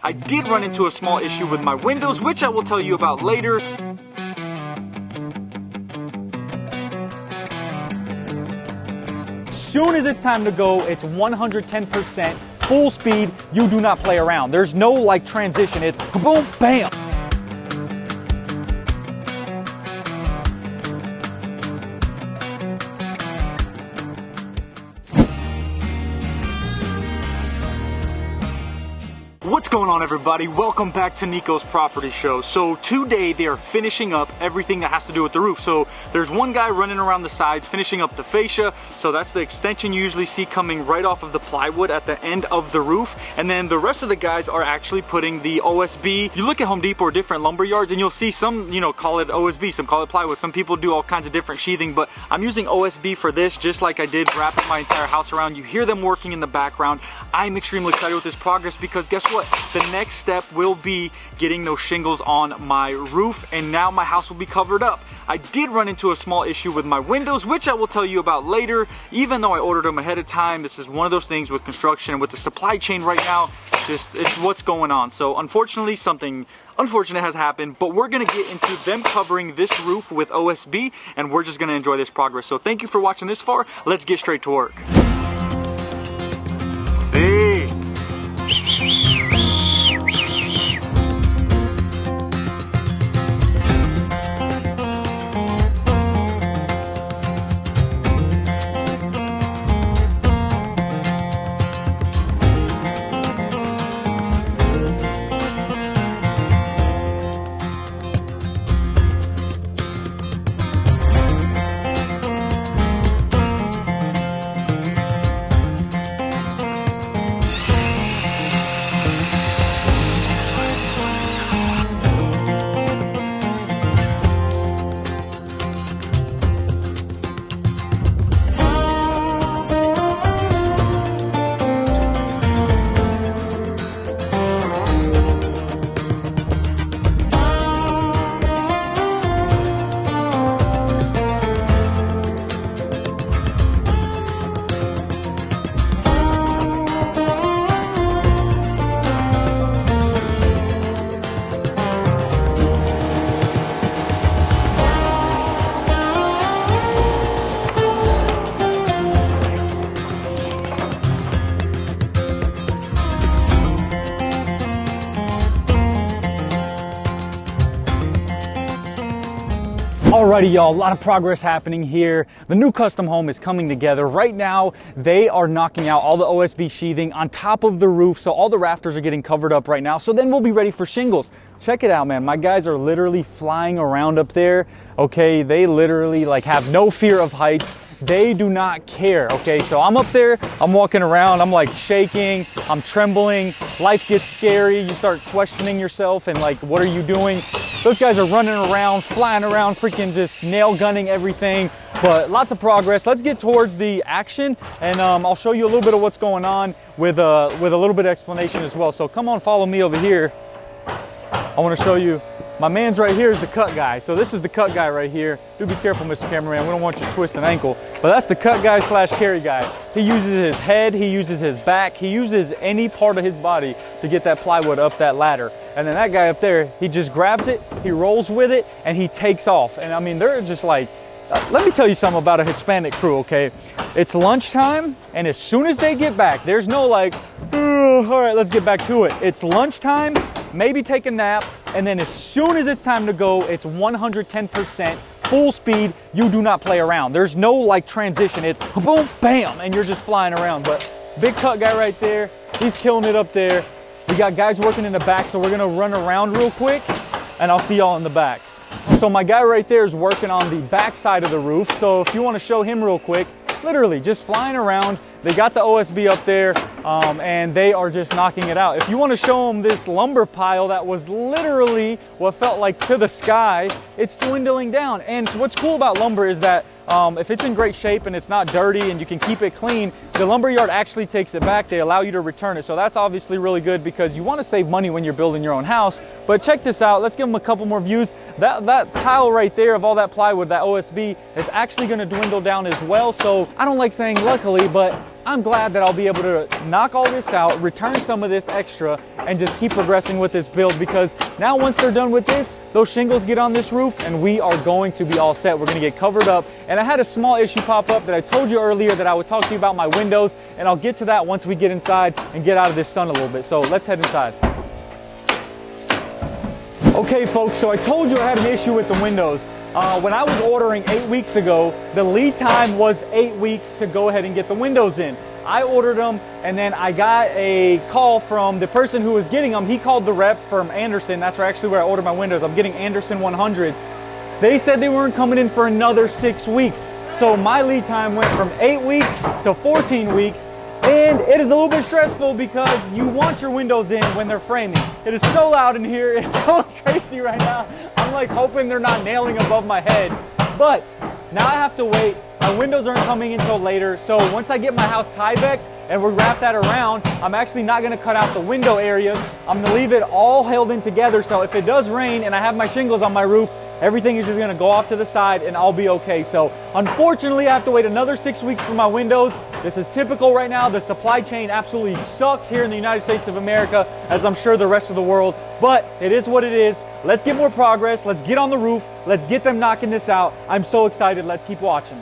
I did run into a small issue with my windows, which I will tell you about later. Soon as it's time to go, it's 110%, full speed. You do not play around. There's no like transition. It's boom, bam. What's going on, everybody? Welcome back to Nikos Property Show. So today they are finishing up everything that has to do with the roof. So there's one guy running around the sides finishing up the fascia. So that's the extension you usually see coming right off of the plywood at the end of the roof. And then the rest of the guys are actually putting the OSB. You look at Home Depot or different lumber yards and you'll see some, call it OSB, some call it plywood. Some people do all kinds of different sheathing, but I'm using OSB for this, just like I did wrapping my entire house around. You hear them working in the background. I'm extremely excited with this progress because guess what? The next step will be getting those shingles on my roof, and now my house will be covered up. I did run into a small issue with my windows, which I will tell you about later. Even though I ordered them ahead of time, this is one of those things with construction, with the supply chain right now, it's what's going on. So unfortunately, something unfortunate has happened, but we're gonna get into them covering this roof with OSB, and we're just gonna enjoy this progress. So thank you for watching this far. Let's get straight to work. Hey. Alrighty, y'all, a lot of progress happening here. The new custom home is coming together. Right now, they are knocking out all the OSB sheathing on top of the roof, so all the rafters are getting covered up right now. So then we'll be ready for shingles. Check it out, man. My guys are literally flying around up there, okay? They literally have no fear of heights. They do not care, okay? So I'm up there, I'm walking around, I'm shaking, I'm trembling, life gets scary, you start questioning yourself and what are you doing? Those guys are running around, flying around, freaking just nail gunning everything, but lots of progress. Let's get towards the action, and I'll show you a little bit of what's going on with a little bit of explanation as well. So come on, follow me over here. I want to show you. My man's right here is the cut guy. So this is the cut guy right here. Do be careful, Mr. Cameraman. We don't want you to twist an ankle. But that's the cut guy slash carry guy. He uses his head, he uses his back, he uses any part of his body to get that plywood up that ladder. And then that guy up there, he just grabs it, he rolls with it, and he takes off. And I mean, they're just let me tell you something about a Hispanic crew, okay? It's lunchtime, and as soon as they get back, there's no all right, let's get back to it. It's lunchtime, maybe take a nap, and then as soon as it's time to go, it's 110%, full speed. You do not play around. There's no transition. It's boom, bam, and you're just flying around. But big cut guy right there, he's killing it up there. We got guys working in the back, so we're gonna run around real quick, and I'll see y'all in the back. So my guy right there is working on the back side of the roof. So if you want to show him real quick, literally just flying around. They got the OSB up there, and they are just knocking it out. If you want to show them this lumber pile that was literally what felt like to the sky, it's dwindling down. And what's cool about lumber is that if it's in great shape and it's not dirty and you can keep it clean, the lumber yard actually takes it back. They allow you to return it. So that's obviously really good because you want to save money when you're building your own house. But check this out. Let's give them a couple more views. That pile right there of all that plywood, that OSB, is actually going to dwindle down as well. So I don't like saying luckily, but I'm glad that I'll be able to knock all this out, return some of this extra, and just keep progressing with this build, because now once they're done with this, those shingles get on this roof and we are going to be all set. We're gonna get covered up. And I had a small issue pop up that I told you earlier that I would talk to you about my windows, and I'll get to that once we get inside and get out of this sun a little bit. So let's head inside. Okay folks, so I told you I had an issue with the windows. When I was ordering 8 weeks ago, the lead time was 8 weeks to go ahead and get the windows in. I ordered them, and then I got a call from the person who was getting them. He called the rep from Anderson. That's actually where I ordered my windows. I'm getting Anderson 100. They said they weren't coming in for another 6 weeks. So my lead time went from 8 weeks to 14 weeks. And it is a little bit stressful because you want your windows in when they're framing. It is so loud in here. It's going crazy right now. I'm like hoping they're not nailing above my head. But now I have to wait. My windows aren't coming until later. So once I get my house Tyvek and we wrap that around, I'm actually not going to cut out the window areas. I'm going to leave it all held in together. So if it does rain and I have my shingles on my roof, everything is just going to go off to the side and I'll be okay. So unfortunately, I have to wait another 6 weeks for my windows. This is typical right now. The supply chain absolutely sucks here in the United States of America, as I'm sure the rest of the world, but it is what it is. Let's get more progress. Let's get on the roof. Let's get them knocking this out. I'm so excited. Let's keep watching.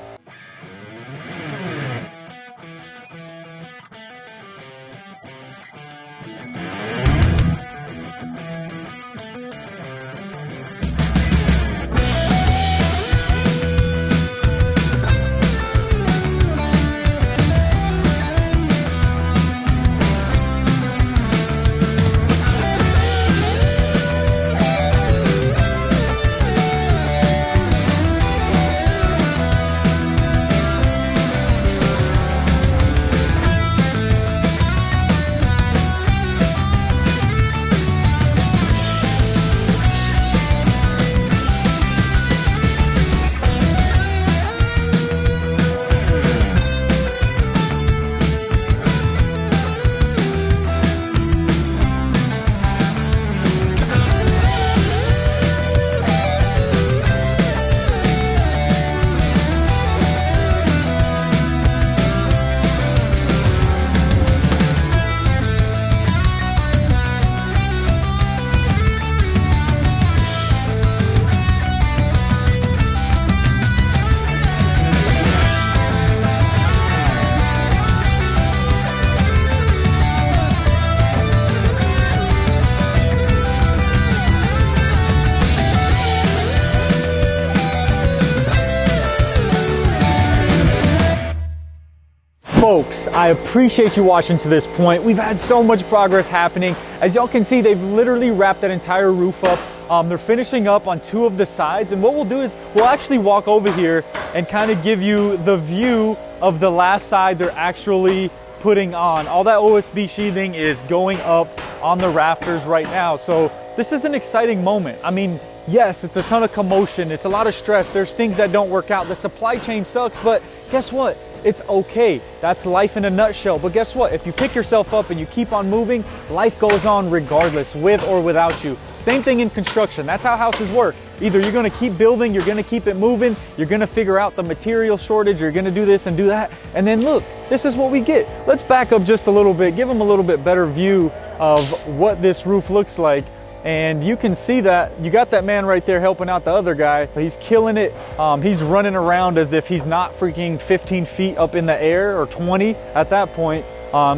Folks, I appreciate you watching to this point. We've had so much progress happening. As y'all can see, they've literally wrapped that entire roof up. They're finishing up on 2 of the sides, and what we'll do is we'll actually walk over here and kind of give you the view of the last side they're actually putting on. All that OSB sheathing is going up on the rafters right now. So this is an exciting moment. I mean, yes, it's a ton of commotion. It's a lot of stress. There's things that don't work out. The supply chain sucks, but guess what? It's okay. That's life in a nutshell. But guess what? If you pick yourself up and you keep on moving, life goes on regardless, with or without you. Same thing in construction. That's how houses work. Either you're going to keep building, you're going to keep it moving, you're going to figure out the material shortage, you're going to do this and do that. And then look, this is what we get. Let's back up just a little bit, give them a little bit better view of what this roof looks like. And you can see that you got that man right there helping out the other guy. He's killing it. He's running around as if he's not freaking 15 feet up in the air, or 20 at that point.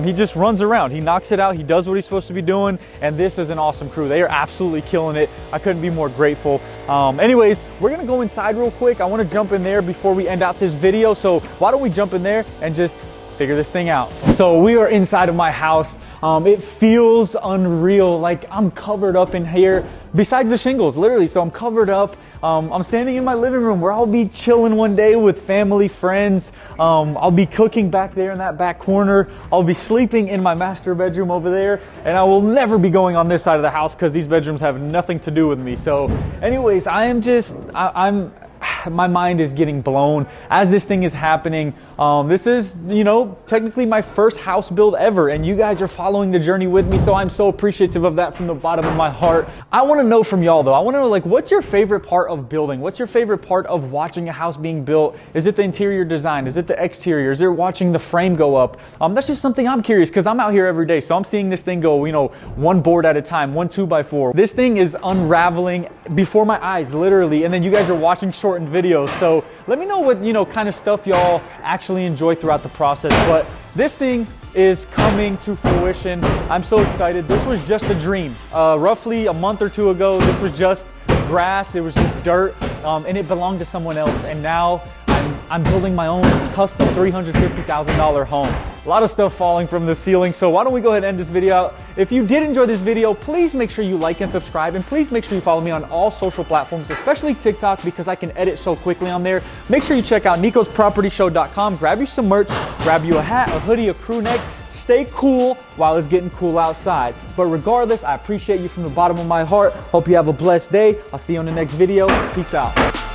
He just runs around. He knocks it out. He does what he's supposed to be doing. And this is an awesome crew. They are absolutely killing it. I couldn't be more grateful. Anyways, we're going to go inside real quick. I want to jump in there before we end out this video. So why don't we jump in there and just figure this thing out. So we are inside of my house. It feels unreal. Like I'm covered up in here, besides the shingles, literally. So I'm covered up. I'm standing in my living room where I'll be chilling one day with family, friends. I'll be cooking back there in that back corner. I'll be sleeping in my master bedroom over there. And I will never be going on this side of the house because these bedrooms have nothing to do with me. So anyways, I'm my mind is getting blown as this thing is happening. This is, you know, technically my first house build ever, and you guys are following the journey with me, so I'm so appreciative of that from the bottom of my heart. I want to know from y'all though, I want to know, like, what's your favorite part of building? What's your favorite part of watching a house being built? Is it the interior design? Is it the exterior? Is it watching the frame go up? That's just something I'm curious, because I'm out here every day, so I'm seeing this thing go, you know, one board at a time, one 2x4. This thing is unraveling before my eyes, literally, and then you guys are watching shortened videos. So let me know what, you know, kind of stuff y'all actually enjoy throughout the process. But this thing is coming to fruition. I'm so excited. This was just a dream. Roughly a month or two ago, this was just grass, it was just dirt, and it belonged to someone else, and now I'm building my own custom $350,000 home. A lot of stuff falling from the ceiling, so why don't we go ahead and end this video out. If you did enjoy this video, please make sure you like and subscribe, and please make sure you follow me on all social platforms, especially TikTok, because I can edit so quickly on there. Make sure you check out NikosPropertyShow.com. Grab you some merch, grab you a hat, a hoodie, a crew neck. Stay cool while it's getting cool outside. But regardless, I appreciate you from the bottom of my heart. Hope you have a blessed day. I'll see you on the next video. Peace out.